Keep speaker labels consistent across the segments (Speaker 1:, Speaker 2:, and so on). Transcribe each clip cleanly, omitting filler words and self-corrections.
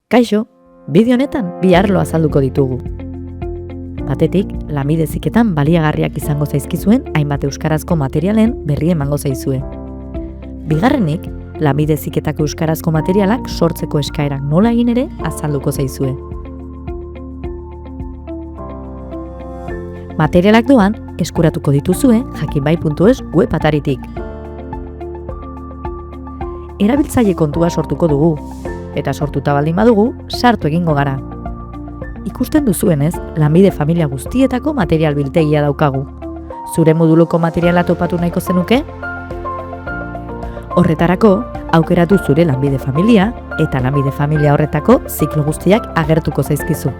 Speaker 1: Kaixo, bideo honetan bi arlo azalduko ditugu. Batetik, lanbide heziketan baliagarriak izango zaizkizuen hainbat euskarazko materialen berri emango zaizue. Bigarrenik, lanbide heziketako euskarazko materialak sortzeko eskaerak nola egin ere azalduko zaizue. Materialak doan eskuratuko dituzue jakinbai.es web ataritik. Erabiltzaile kontua sortuko dugu, eta sortuta baldin badugu, sartu egingo gara. Ikusten duzuenez, lanbide familia guztietako material biltegia daukagu. Zure moduluko materiala topatu nahiko zenuke? Horretarako, aukeratu zure lanbide familia eta lanbide familia horretako ziklo guztiak agertuko zaizkizu.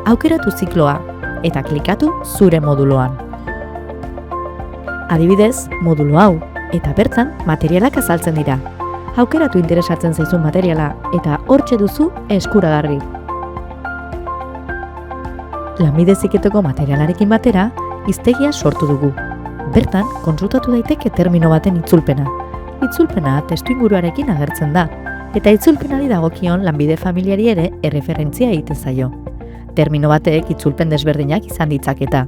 Speaker 1: Aukeratu zikloa eta klikatu zure moduloan. Adibidez, modulo hau eta bertan materialak azaltzen dira. Aukeratu interesatzen zaizun materiala eta hortxe duzu eskuragarri. Lanbide heziketako materialarekin batera, hiztegia sortu dugu. Bertan, kontsultatu daiteke termino baten itzulpena. Itzulpena testuinguruarekin agertzen da, eta itzulpenari dagokion lanbide familiari ere erreferentzia egiten zaio. Termino batek itzulpen desberdinak izan ditzaketa.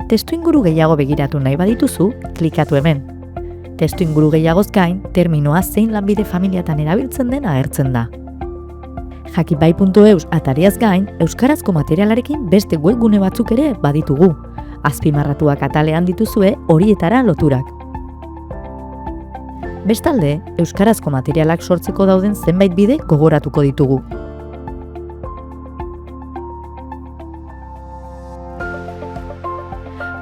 Speaker 1: Testuinguru gehiago begiratu nahi badituzu, klikatu hemen. Testuinguru gehiagoz gain, terminoa zein lanbide familiatan erabiltzen den agertzen da. Jakinbai.eus atariaz gain, euskarazko materialarekin beste webgune batzuk ere baditugu. Azpimarratuak atalean dituzue horietara loturak. Bestalde, euskarazko materialak sortzeko dauden zenbait bide gogoratuko ditugu.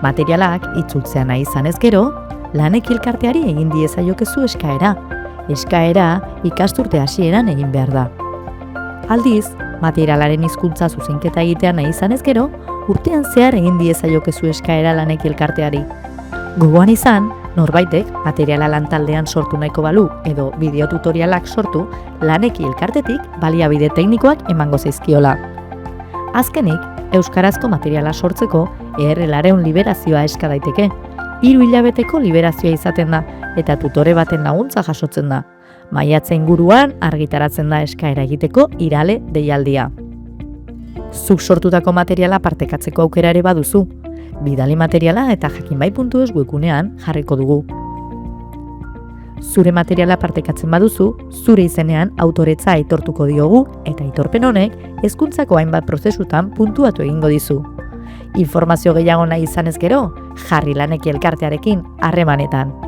Speaker 1: Materialak itzultzea nahi izanez gero, Lanek elkarteari egin diezaiokezu eskaera. Eskaera ikasturte hasieran egin behar da. Aldiz, materialaren hizkuntza zuzenketa egitea nahi izanez gero, urtean zehar egin diezaiokezu eskaera Lanek elkarteari. Gogoan izan, norbaitek materiala lantaldean sortu nahiko balu edo bideo tutorialak sortu Lanek elkartetik baliabide teknikoak emango zaizkiola. Azkenik, euskarazko materiala sortzeko ERL-aren liberazioa eska daiteke. 3 hilabeteko liberazioa izaten da eta tutore baten laguntza jasotzen da. Maiatza inguruan argitaratzen da eskaera egiteko irale deialdia. Zuk sortutako materiala partekatzeko aukera ere baduzu. Bidali materiala eta jakinbai.eus webgunean jarriko dugu. Zure materiala partekatzen baduzu, zure izenean autoretza aitortuko diogu eta aitorpen honek hezkuntzako hainbat prozesutan puntuatu egingo dizu. Informazio gehiago nahi izanez gero, jarri Lanek elkartearekin harremanetan.